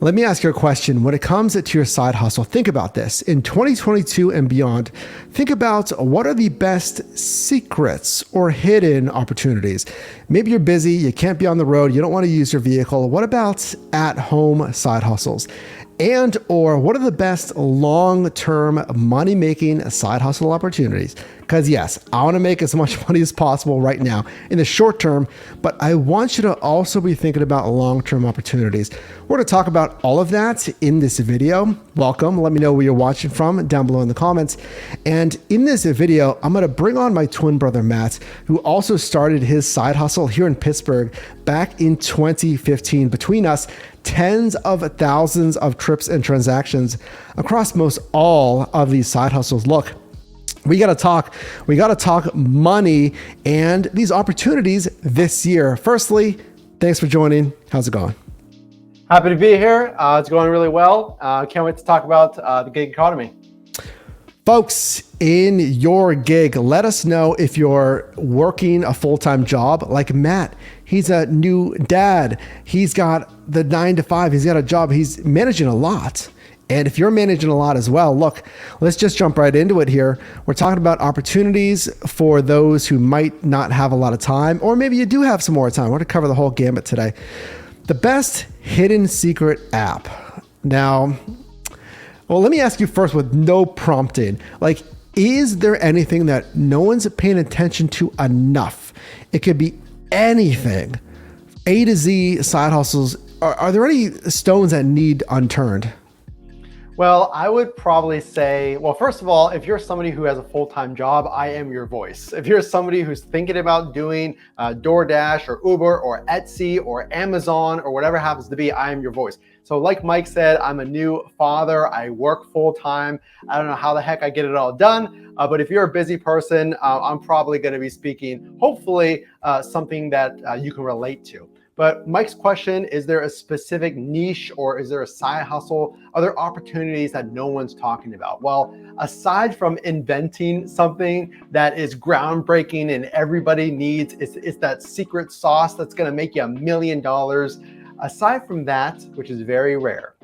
Let me ask you a question. When it comes to your side hustle, think about this. In 2022 and beyond, think about what are the best secrets or hidden opportunities. Maybe you're busy, you can't be on the road, you don't want to use your vehicle. What about at-home side hustles? And or what are the best long-term money-making side hustle opportunities? Because yes, I want to make as much money as possible right now in the short term, but I want you to also be thinking about long-term opportunities. We're going to talk about all of that in this video. Welcome. Let me know where you're watching from down below in the comments. And in this video, I'm going to bring on my twin brother, Matt, who also started his side hustle here in Pittsburgh back in 2015. Between us, tens of thousands of trips and transactions across most all of these side hustles. Look, we got to talk money and these opportunities this year. Firstly, thanks for joining. How's it going? Happy to be here. It's going really well. Can't wait to talk about the gig economy. Folks, in your gig, let us know if you're working a full-time job like Matt. He's a new dad. He's got the 9 to 5. He's got a job. He's managing a lot. And if you're managing a lot as well, look, let's just jump right into it here. We're talking about opportunities for those who might not have a lot of time, or maybe you do have some more time. We're going to cover the whole gambit today. The best hidden secret app. Now, well, let me ask you first with no prompting. Like, is there anything that no one's paying attention to enough? It could be anything. A to Z side hustles. Are there any stones that need unturned? Well, I would probably say, well, first of all, if you're somebody who has a full-time job, I am your voice. If you're somebody who's thinking about doing DoorDash or Uber or Etsy or Amazon or whatever happens to be, I am your voice. So like Mike said, I'm a new father. I work full-time. I don't know how the heck I get it all done. But if you're a busy person, I'm probably going to be speaking, hopefully, something that you can relate to. But Mike's question, is there a specific niche or is there a side hustle? Are there opportunities that no one's talking about? Well, aside from inventing something that is groundbreaking and everybody needs, it's that secret sauce that's gonna make you $1 million. Aside from that, which is very rare,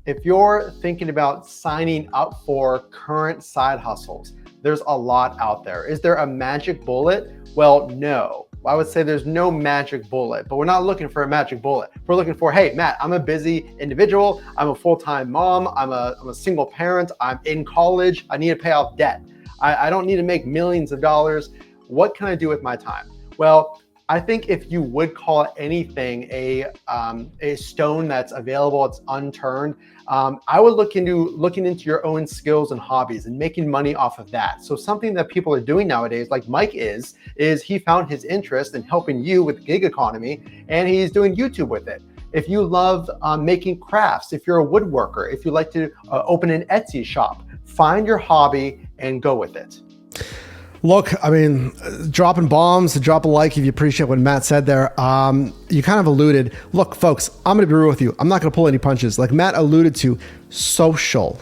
if you're thinking about signing up for current side hustles, there's a lot out there. Is there a magic bullet? Well, no. I would say there's no magic bullet, but we're not looking for a magic bullet. We're looking for, hey, Matt, I'm a busy individual. I'm a full-time mom. I'm a single parent. I'm in college. I need to pay off debt. I don't need to make millions of dollars. What can I do with my time? Well, I think if you would call anything a stone that's available, it's unturned, I would looking into your own skills and hobbies and making money off of that. So something that people are doing nowadays, like Mike is he found his interest in helping you with gig economy, and he's doing YouTube with it. If you love making crafts, if you're a woodworker, if you like to open an Etsy shop, find your hobby and go with it. Look, I mean, dropping bombs, drop a like if you appreciate what Matt said there. You kind of alluded. Look, folks, I'm going to be real with you. I'm not going to pull any punches. Like Matt alluded to, social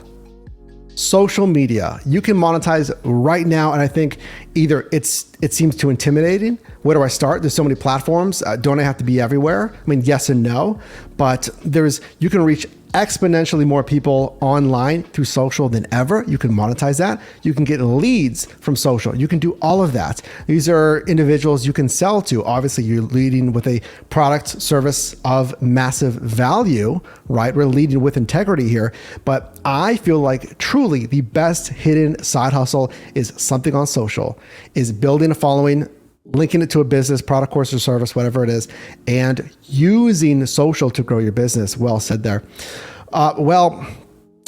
media. You can monetize right now, and I think either it seems too intimidating. Where do I start? There's so many platforms. Don't I have to be everywhere? I mean, yes and no, but you can reach exponentially more people online through social than ever. You can monetize that. You can get leads from social. You can do all of that. These are individuals you can sell to. Obviously, you're leading with a product service of massive value, right? We're leading with integrity here. But I feel like truly the best hidden side hustle is something on social, is building a following, linking it to a business, product, course, or service, whatever it is, and using social to grow your business. Well said there. Well,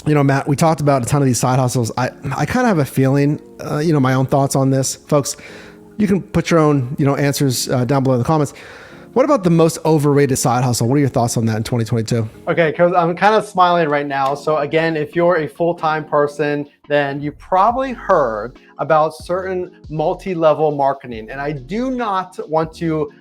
you know, Matt, we talked about a ton of these side hustles. I kind of have a feeling, my own thoughts on this. Folks, you can put your own, answers down below in the comments. What about the most overrated side hustle? What are your thoughts on that in 2022? Okay, because I'm kind of smiling right now. So again, if you're a full-time person, then you probably heard about certain multi-level marketing. And I do not want to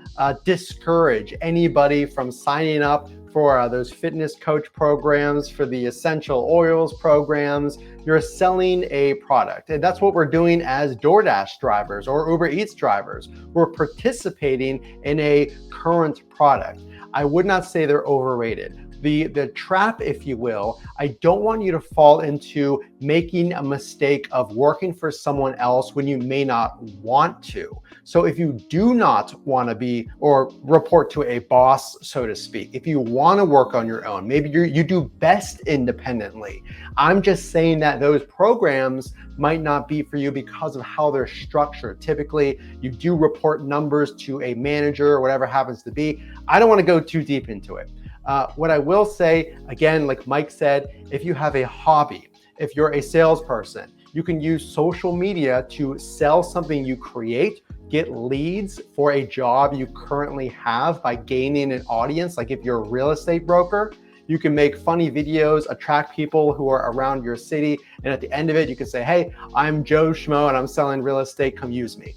discourage anybody from signing up for those fitness coach programs, for the essential oils programs. You're selling a product. And that's what we're doing as DoorDash drivers or Uber Eats drivers. We're participating in a current product. I would not say they're overrated, the trap, if you will. I don't want you to fall into making a mistake of working for someone else when you may not want to. So if you do not want to be or report to a boss, so to speak, if you want to work on your own, maybe you do best independently. I'm just saying that those programs might not be for you because of how they're structured. Typically, you do report numbers to a manager or whatever happens to be. I don't want to go too deep into it. What I will say, again, like Mike said, if you have a hobby, if you're a salesperson, you can use social media to sell something you create, get leads for a job you currently have by gaining an audience. Like if you're a real estate broker, you can make funny videos, attract people who are around your city. And at the end of it, you can say, hey, I'm Joe Schmo and I'm selling real estate, come use me.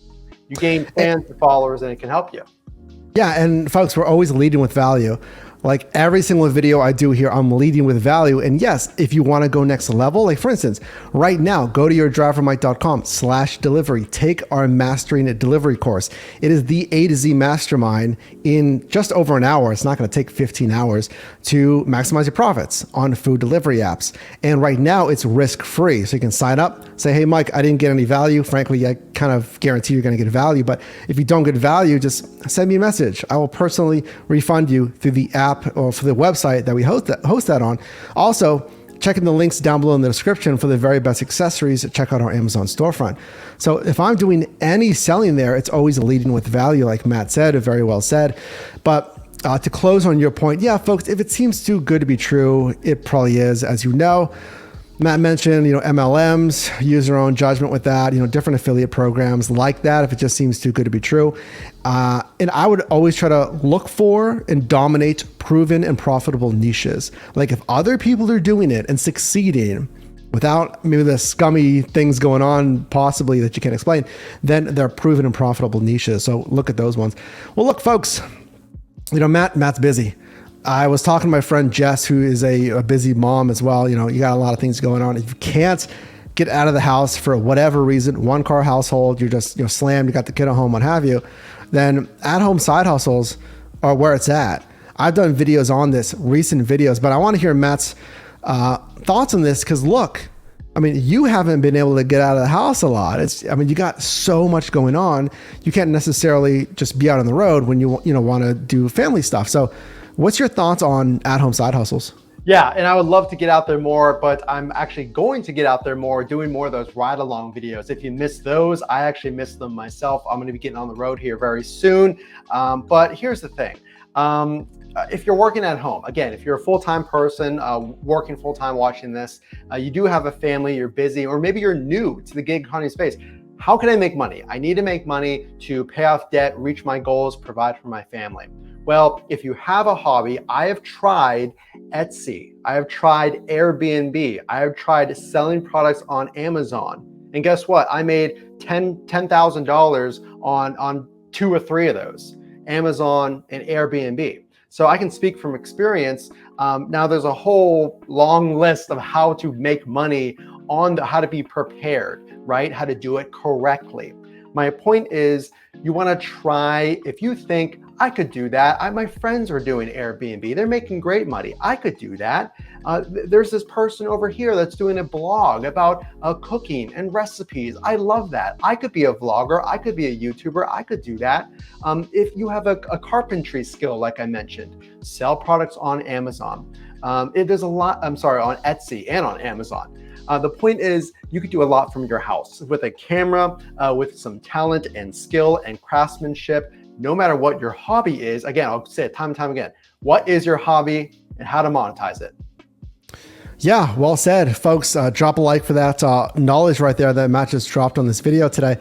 You gain fans and followers and it can help you. Yeah, and folks, we're always leading with value. Like every single video I do here, I'm leading with value. And yes, if you want to go next level, like for instance, right now, go to yourdrivermike.com/delivery. Take our Mastering It Delivery course. It is the A to Z mastermind in just over an hour. It's not going to take 15 hours to maximize your profits on food delivery apps. And right now it's risk-free. So you can sign up, say, hey, Mike, I didn't get any value. Frankly, I kind of guarantee you're going to get value. But if you don't get value, just send me a message. I will personally refund you through the app or for the website that we host that on. Also, check in the links down below in the description for the very best accessories. Check out our Amazon storefront. So if I'm doing any selling there, it's always leading with value, like Matt said, very well said. But to close on your point, yeah, folks, if it seems too good to be true, it probably is. As you know, Matt mentioned, MLMs, use your own judgment with that, different affiliate programs like that, if it just seems too good to be true. And I would always try to look for and dominate proven and profitable niches. Like if other people are doing it and succeeding without maybe the scummy things going on possibly that you can't explain, then they're proven and profitable niches. So look at those ones. Well, look, folks, Matt's busy. I was talking to my friend Jess, who is a busy mom as well. You got a lot of things going on. If you can't get out of the house for whatever reason, one car household, you're just slammed, you got the kid at home, what have you, then at-home side hustles are where it's at. I've done videos on this, recent videos, but I want to hear Matt's thoughts on this because look, you haven't been able to get out of the house a lot. You got so much going on. You can't necessarily just be out on the road when you want to do family stuff. So what's your thoughts on at-home side hustles? Yeah, and I would love to get out there more, but I'm actually going to get out there more, doing more of those ride-along videos. If you missed those, I actually missed them myself. I'm going to be getting on the road here very soon. But here's the thing. If you're working at home, again, if you're a full-time person working full-time watching this, you do have a family, you're busy, or maybe you're new to the gig economy space. How can I make money? I need to make money to pay off debt, reach my goals, provide for my family. Well, if you have a hobby, I have tried Etsy, I have tried Airbnb, I have tried selling products on Amazon. And guess what? I made $10,000 on 2 or 3 of those, Amazon and Airbnb. So I can speak from experience. Now there's a whole long list of how to make money on how to be prepared, right? How to do it correctly. My point is you want to try, if you think I could do that. My friends are doing Airbnb. They're making great money. I could do that. There's this person over here that's doing a blog about cooking and recipes. I love that. I could be a vlogger. I could be a YouTuber. I could do that. If you have a carpentry skill, like I mentioned, sell products on Amazon. There's a lot, on Etsy and on Amazon. The point is you could do a lot from your house with a camera, with some talent and skill and craftsmanship. No matter what your hobby is, again, I'll say it time and time again, what is your hobby and how to monetize it? Yeah, well said, folks. Drop a like for that knowledge right there that Matt just dropped on this video today.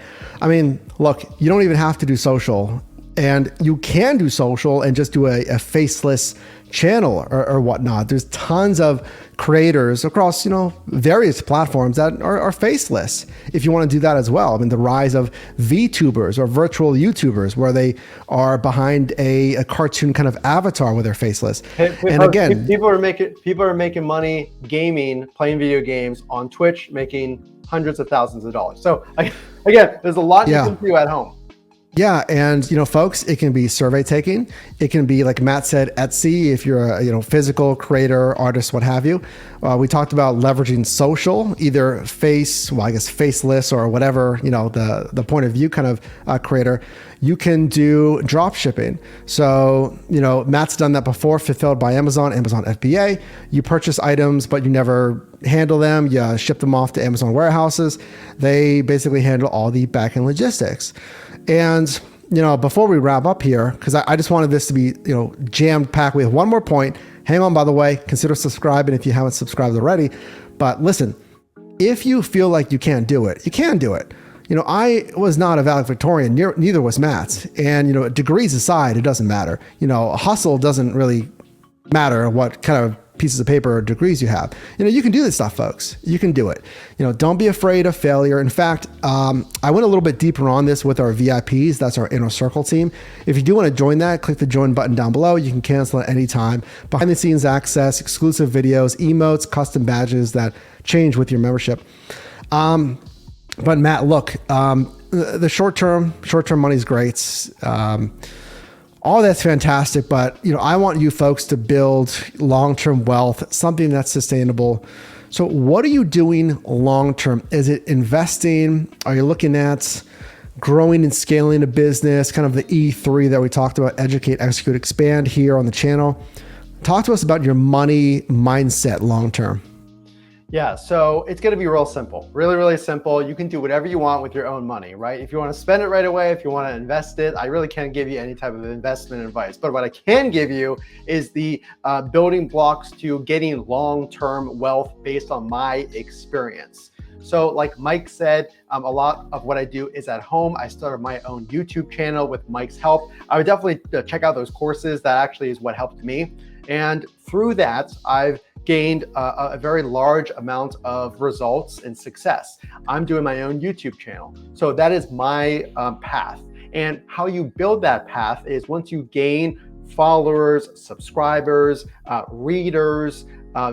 Look, you don't even have to do social, and you can do social and just do a faceless channel or whatnot. There's tons of creators across, various platforms that are faceless. If you want to do that as well, the rise of VTubers or virtual YouTubers, where they are behind a cartoon kind of avatar where they're faceless. And again, people are making money gaming, playing video games on Twitch, making hundreds of thousands of dollars. So again, there's a lot you can do at home. Yeah, and folks, it can be survey taking. It can be, like Matt said, Etsy if you're a physical creator, artist, what have you. We talked about leveraging social, either faceless or whatever the point of view kind of creator. You can do drop shipping. So Matt's done that before, fulfilled by Amazon FBA. You purchase items, but you never handle them. You ship them off to Amazon warehouses. They basically handle all the back-end logistics. And before we wrap up here, because I just wanted this to be jammed packed. We have one more point. Hang on, by the way, consider subscribing if you haven't subscribed already. But listen, if you feel like you can't do it, you can do it. I was not a valedictorian, neither was Matt. And degrees aside, it doesn't matter. Hustle doesn't really matter what kind of pieces of paper or degrees you have. You can do this stuff, folks. You can do it. Don't be afraid of failure. In fact, I went a little bit deeper on this with our VIPs. That's our inner circle team. If you do want to join that, click the join button down below. You can cancel at any time. Behind the scenes access, exclusive videos, emotes, custom badges that change with your membership. But Matt, look, the short-term money is great. All that's fantastic, but I want you folks to build long-term wealth, something that's sustainable. So what are you doing long-term? Is it investing? Are you looking at growing and scaling a business, kind of the E3 that we talked about, educate, execute, expand here on the channel? Talk to us about your money mindset long-term. Yeah, so it's going to be real simple, really, really simple. You can do whatever you want with your own money, right? If you want to spend it right away, if you want to invest it, I really can't give you any type of investment advice. But what I can give you is the building blocks to getting long-term wealth based on my experience. So like Mike said, a lot of what I do is at home. I started my own YouTube channel with Mike's help. I would definitely check out those courses. That actually is what helped me. And through that, I've gained a very large amount of results and success. I'm doing my own YouTube channel. So that is my path. And how you build that path is once you gain followers, subscribers, readers,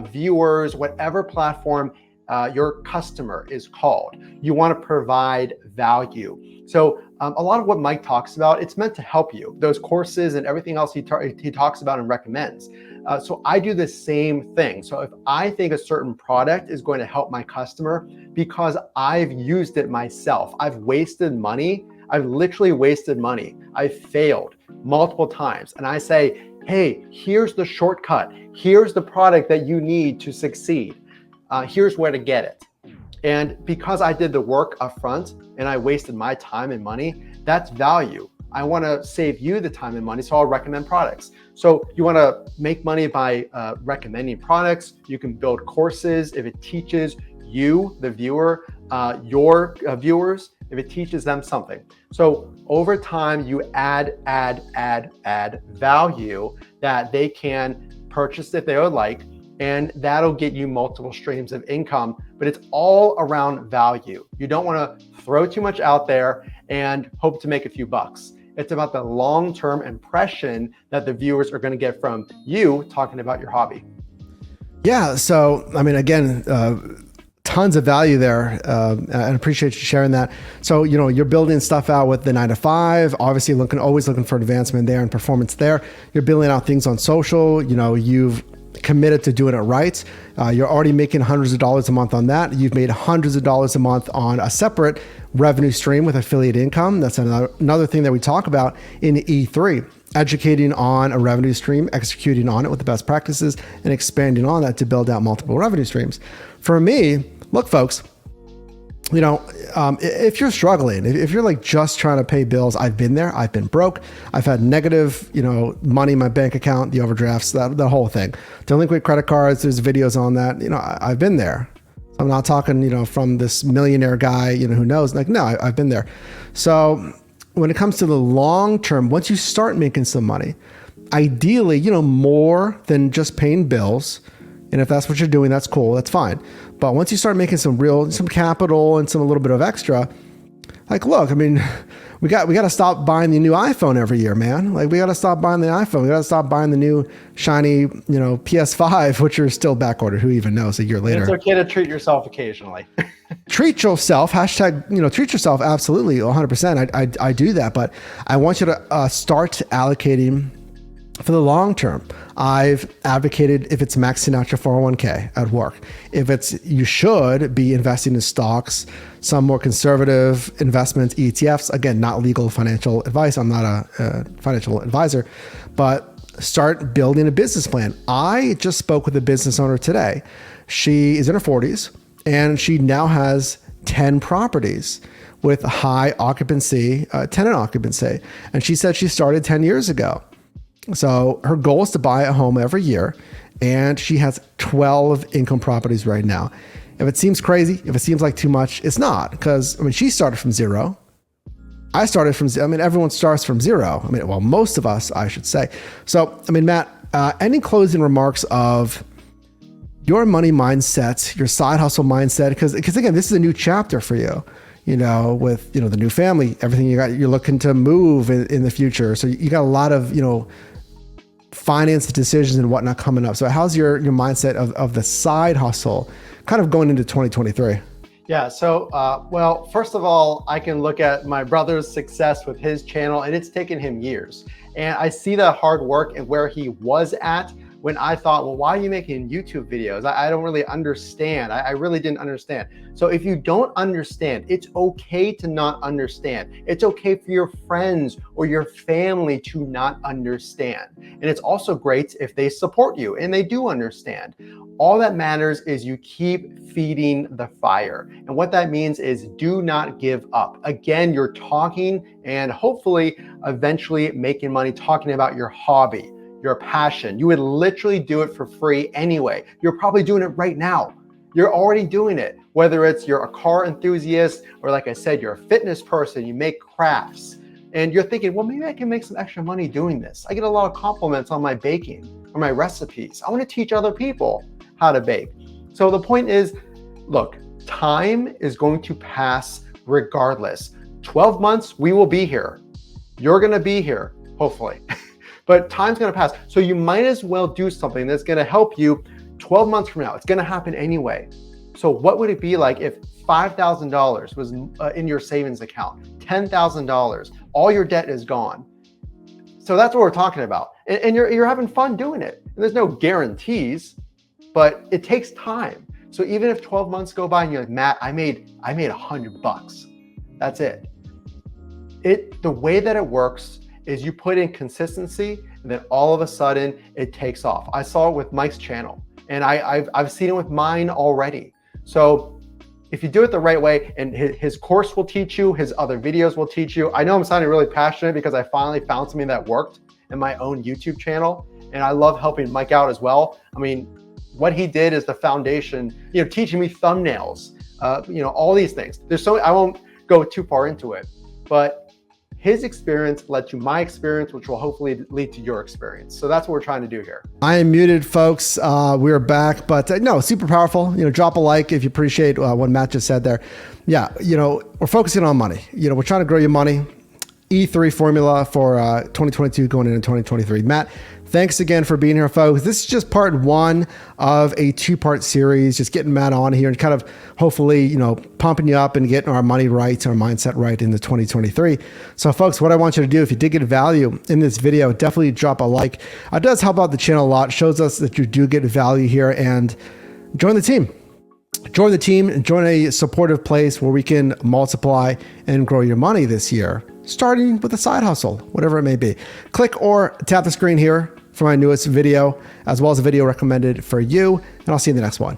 viewers, whatever platform your customer is called, you want to provide value. So a lot of what Mike talks about, it's meant to help you. Those courses and everything else he talks about and recommends. So I do the same thing. So if I think a certain product is going to help my customer because I've used it myself, I've wasted money, I've literally wasted money, I've failed multiple times. And I say, hey, here's the shortcut. Here's the product that you need to succeed. Here's where to get it. And because I did the work up front and I wasted my time and money, that's value. I want to save you the time and money, so I'll recommend products. So you want to make money by recommending products. You can build courses if it teaches you, the viewer, your viewers, if it teaches them something. So over time, you add value that they can purchase if they would like, and that'll get you multiple streams of income, but it's all around value. You don't want to throw too much out there and hope to make a few bucks. It's about the long-term impression that the viewers are going to get from you talking about your hobby. Yeah. So, I mean, again, tons of value there. And I appreciate you sharing that. So, you're building stuff out with the 9-to-5, obviously always looking for advancement there and performance there. You're building out things on social. You've committed to doing it right. You're already making hundreds of dollars a month on that. You've made hundreds of dollars a month on a separate revenue stream with affiliate income. That's another thing that we talk about in E3, educating on a revenue stream, executing on it with the best practices, and expanding on that to build out multiple revenue streams. For me, look, folks, if you're struggling, if you're like just trying to pay bills, I've been there. I've been broke. I've had negative, money in my bank account, the overdrafts, that whole thing. Delinquent credit cards, there's videos on that. I've been there. I'm not talking, from this millionaire guy, who knows. Like, no, I've been there. So when it comes to the long term, once you start making some money, ideally, more than just paying bills. And if that's what you're doing, that's cool. That's fine. But once you start making some capital and a little bit of extra, like, look, I mean, we got to stop buying the new iPhone every year, man. Like we got to stop buying the iPhone. We got to stop buying the new shiny, PS5, which are still back ordered. Who even knows a year later? It's okay to treat yourself occasionally. Treat yourself, hashtag, treat yourself. Absolutely. 100%. I do that, but I want you to start allocating for the long term. I've advocated if it's maxing out your 401k at work, if it's, you should be investing in stocks, some more conservative investments, ETFs, again, not legal financial advice. I'm not a financial advisor, but start building a business plan. I just spoke with a business owner today. She is in her 40s and she now has 10 properties with high occupancy, tenant occupancy. And she said she started 10 years ago. So her goal is to buy a home every year, and she has 12 income properties right now. If it seems crazy, if it seems like too much, it's not, because she started from zero. I started from zero. Everyone starts from zero. Well, most of us, I should say. So, Matt, any closing remarks of your money mindset, your side hustle mindset? Because again, this is a new chapter for you. With the new family, everything you got, you're looking to move in the future. So you got a lot of finance decisions and whatnot coming up. So how's your mindset of the side hustle kind of going into 2023? Yeah. So, well, first of all, I can look at my brother's success with his channel, and it's taken him years. And I see the hard work and where he was at when I thought, well, why are you making YouTube videos? I don't really understand. I really didn't understand. So if you don't understand, it's okay to not understand. It's okay for your friends or your family to not understand. And it's also great if they support you and they do understand. All that matters is you keep feeding the fire. And what that means is do not give up. Again, you're talking and hopefully eventually making money talking about your hobby, your passion. You would literally do it for free anyway. You're probably doing it right now. You're already doing it. Whether it's you're a car enthusiast or like I said, you're a fitness person, you make crafts and you're thinking, well, maybe I can make some extra money doing this. I get a lot of compliments on my baking or my recipes. I want to teach other people how to bake. So the point is, look, time is going to pass regardless. 12 months, we will be here. You're going to be here, hopefully. But time's going to pass. So you might as well do something that's going to help you 12 months from now. It's going to happen anyway. So what would it be like if $5,000 was in your savings account, $10,000, all your debt is gone? So that's what we're talking about. And you're having fun doing it. And there's no guarantees, but it takes time. So even if 12 months go by and you're like, Matt, I made $100. That's it. The way that it works is you put in consistency and then all of a sudden it takes off. I saw it with Mike's channel and I've seen it with mine already. So if you do it the right way, and his course will teach you, his other videos will teach you. I know I'm sounding really passionate because I finally found something that worked in my own YouTube channel. And I love helping Mike out as well. What he did is the foundation, teaching me thumbnails, all these things. I won't go too far into it, but his experience led to my experience, which will hopefully lead to your experience. So that's what we're trying to do here. I am muted, folks. We're back, but no, super powerful. Drop a like if you appreciate what Matt just said there. Yeah, we're focusing on money. We're trying to grow your money. E3 formula for 2022 going into 2023. Matt, thanks again for being here, folks. This is just part one of a two-part series, just getting Matt on here and kind of hopefully, pumping you up and getting our money right, our mindset right into 2023. So folks, what I want you to do, if you did get value in this video, definitely drop a like. It does help out the channel a lot. It shows us that you do get value here, and join the team. Join the team and join a supportive place where we can multiply and grow your money this year, starting with a side hustle, whatever it may be. Click or tap the screen here for my newest video, as well as a video recommended for you, and I'll see you in the next one.